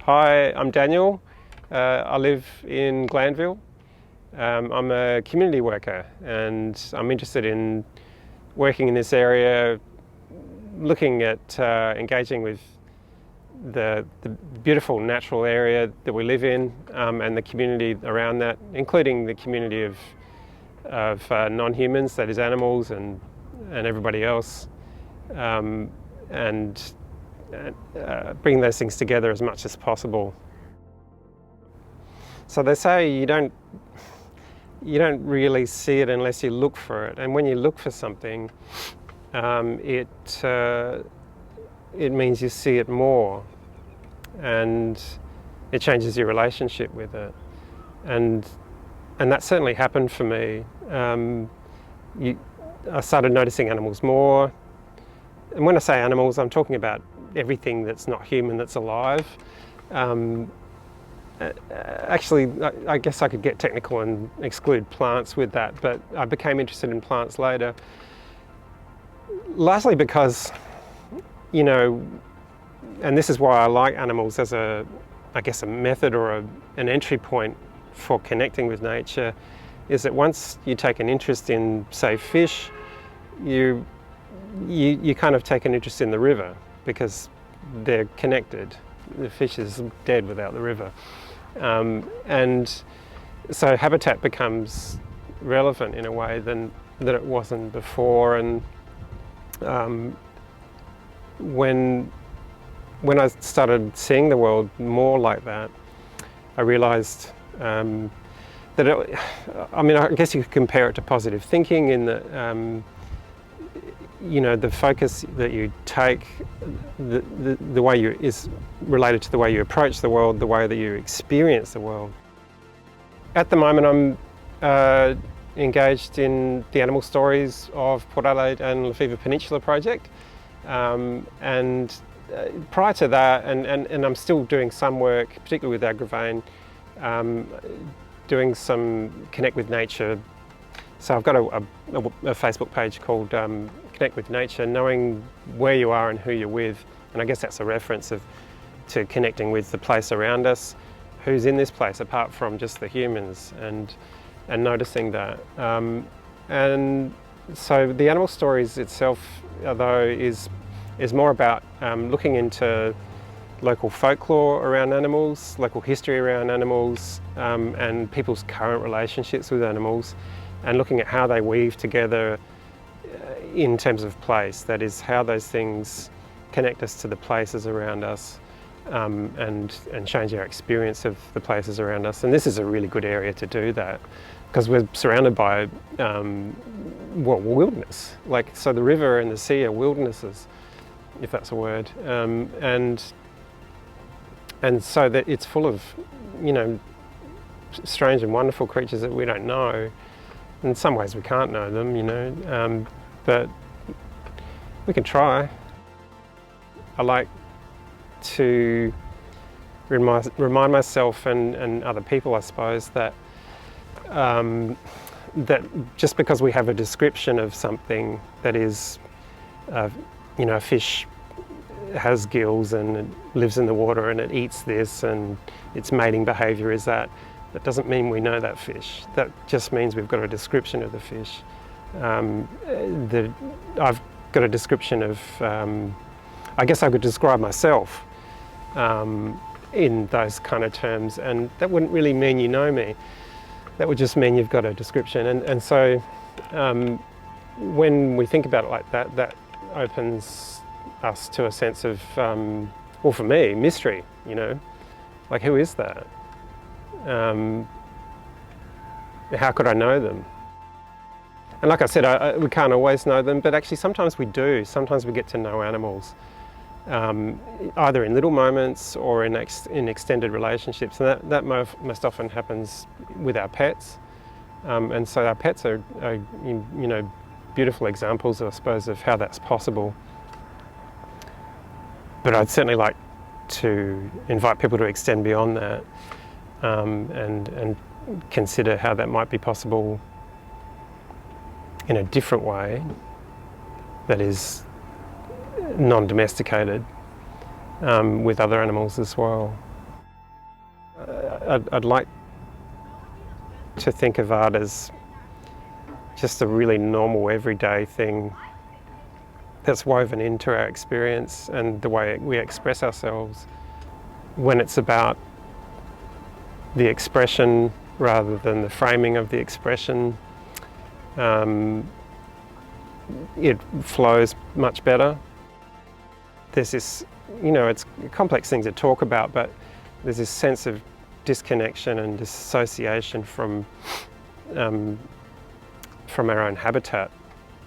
Hi, I'm Daniel. I live in Glanville. I'm a community worker and I'm interested in working in this area, looking at engaging with the beautiful natural area that we live in and the community around that, including the community of non-humans, that is animals and everybody else, and bring those things together as much as possible. So they say you don't really see it unless you look for it, and when you look for something, it means you see it more, and it changes your relationship with it, and that certainly happened for me. I started noticing animals more, and when I say animals, I'm talking about everything that's not human, that's alive. Actually, I guess I could get technical and exclude plants with that, but I became interested in plants later, largely because, and this is why I like animals as I guess a method or an entry point for connecting with nature, is that once you take an interest in, say, fish, you kind of take an interest in the river, because they're connected. The fish is dead without the river. And so habitat becomes relevant in a way that it wasn't before. And when I started seeing the world more like that, I realised that I guess you could compare it to positive thinking in that the focus that you take, the way is related to the way you approach the world, the way that you experience the world. At the moment, I'm engaged in the animal stories of Port Adelaide and Lefevre Peninsula project, and prior to that, and I'm still doing some work, particularly with Agrivane, doing some Connect with Nature. So I've got a Facebook page called Connect with Nature, knowing where you are and who you're with, and I guess that's a reference to connecting with the place around us, who's in this place apart from just the humans, and noticing that. And so the animal stories itself, though, is more about looking into local folklore around animals, local history around animals, and people's current relationships with animals, and looking at how they weave together in terms of place. That is, how those things connect us to the places around us, and change our experience of the places around us. And this is a really good area to do that, because we're surrounded by wilderness. So the river and the sea are wildernesses, if that's a word, and so that it's full of strange and wonderful creatures that we don't know. In some ways we can't know them, but we can try. I like to remind myself and other people, I suppose, that that just because we have a description of something that is, a fish has gills and it lives in the water and it eats this and its mating behaviour is that doesn't mean we know that fish. That just means we've got a description of the fish. I've got a description of, I guess I could describe myself in those kind of terms, and that wouldn't really mean you know me. That would just mean you've got a description. And so when we think about it like that, that opens us to a sense of, well, for me, mystery, like, who is that? How could I know them? And like I said, we can't always know them, but actually sometimes we do. Sometimes we get to know animals, either in little moments or in extended relationships, and that most often happens with our pets. And so our pets are beautiful examples, I suppose, of how that's possible. But I'd certainly like to invite people to extend beyond that, and consider how that might be possible in a different way that is non-domesticated, with other animals as well. I'd like to think of art as just a really normal, everyday thing that's woven into our experience and the way we express ourselves. When it's about the expression rather than the framing of the expression, it flows much better. There's this, it's a complex thing to talk about, but there's this sense of disconnection and dissociation from our own habitat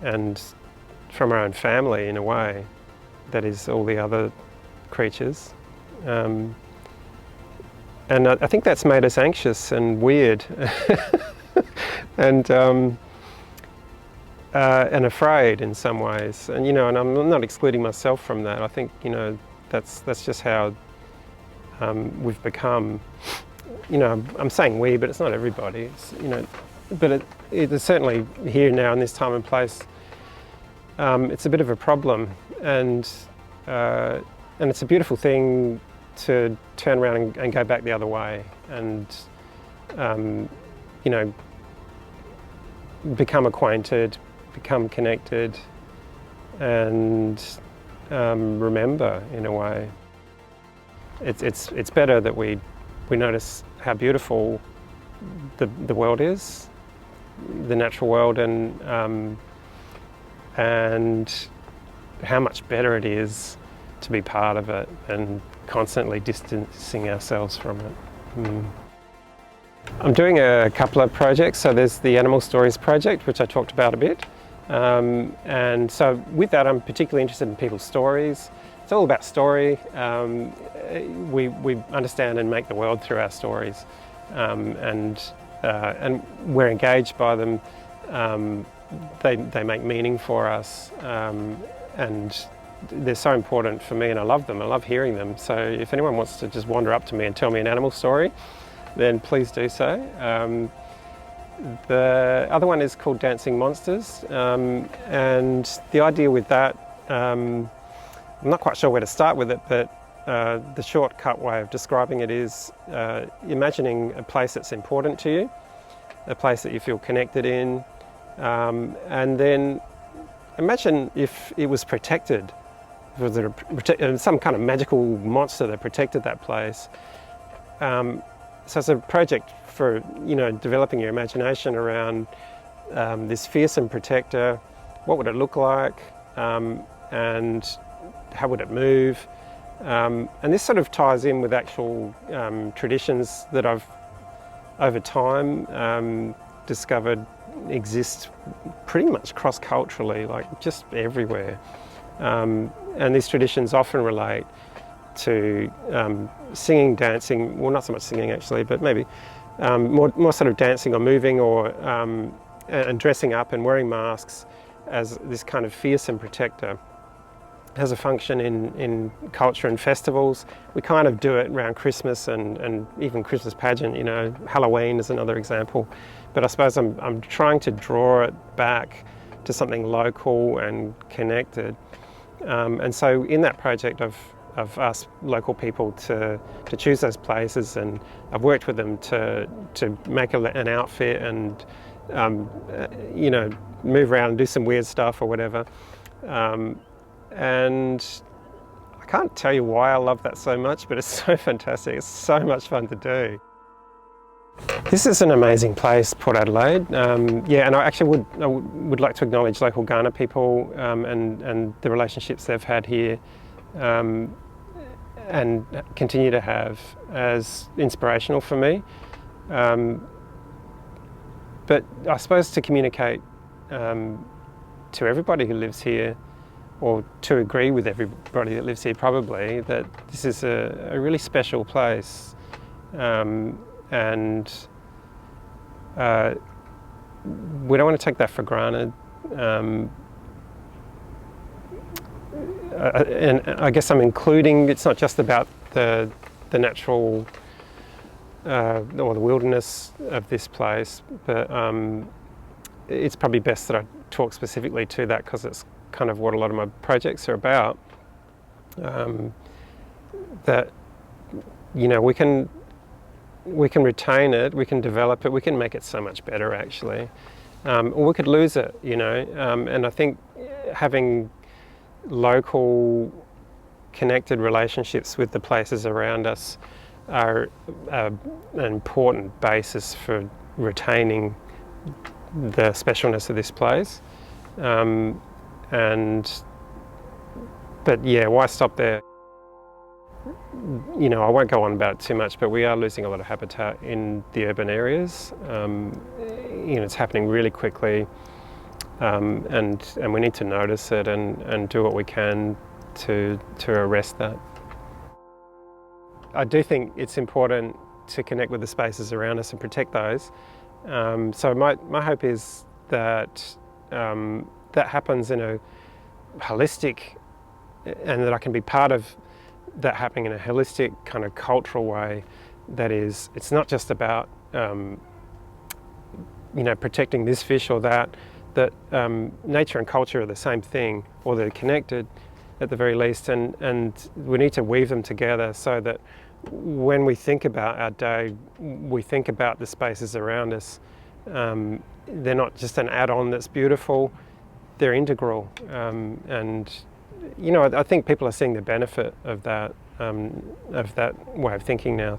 and from our own family, in a way, that is all the other creatures. And I think that's made us anxious and weird and afraid in some ways. And and I'm not excluding myself from that. I think that's just how we've become. I'm saying we, but it's not everybody. It's, but it is certainly here now in this time and place. It's a bit of a problem, and it's a beautiful thing to turn around and go back the other way, and become acquainted, become connected, and remember in a way. It's better that we notice how beautiful the world is, the natural world, and how much better it is to be part of it and constantly distancing ourselves from it. I'm doing a couple of projects. So there's the Animal Stories project, which I talked about a bit. And so with that, I'm particularly interested in people's stories. It's all about story. We understand and make the world through our stories. And we're engaged by them. They make meaning for us. And they're so important for me, and I love them. I love hearing them. So if anyone wants to just wander up to me and tell me an animal story, then please do so. The other one is called Dancing Monsters, and the idea with that, I'm not quite sure where to start with it, but the shortcut way of describing it is imagining a place that's important to you, a place that you feel connected in, and then imagine if it was protected. Was there some kind of magical monster that protected that place? So it's a project for developing your imagination around this fearsome protector. What would it look like, and how would it move? And this sort of ties in with actual traditions that I've over time discovered exist pretty much cross-culturally, like just everywhere. And these traditions often relate to singing, dancing, well, not so much singing actually, but maybe more sort of dancing or moving, or and dressing up and wearing masks as this kind of fearsome protector. It has a function in culture and festivals. We kind of do it around Christmas and even Christmas pageant, Halloween is another example. But I suppose I'm trying to draw it back to something local and connected. And so in that project I've asked local people to choose those places, and I've worked with them to make an outfit and move around and do some weird stuff or whatever. And I can't tell you why I love that so much, but it's so fantastic. It's so much fun to do. This is an amazing place, Port Adelaide. And I actually would like to acknowledge local Kaurna people and the relationships they've had here and continue to have as inspirational for me. But I suppose to communicate to everybody who lives here, or to agree with everybody that lives here probably, that this is a really special place. And we don't want to take that for granted. And I guess I'm including, it's not just about the natural or the wilderness of this place, but it's probably best that I talk specifically to that, because it's kind of what a lot of my projects are about. That we can retain it, we can develop it, we can make it so much better actually. Or we could lose it, you know. And I think having local connected relationships with the places around us are an important basis for retaining the specialness of this place. But yeah, why stop there? You know, I won't go on about it too much, but we are losing a lot of habitat in the urban areas. You know, it's happening really quickly, and we need to notice it and do what we can to arrest that. I do think it's important to connect with the spaces around us and protect those. So my hope is that that happens in a holistic, and that I can be part of that happening in a holistic kind of cultural way. That is, it's not just about you know, protecting this fish or that. That nature and culture are the same thing, or they're connected at the very least, and we need to weave them together so that when we think about our day, we think about the spaces around us. They're not just an add-on that's beautiful, they're integral. And you know, I think people are seeing the benefit of that way of thinking now.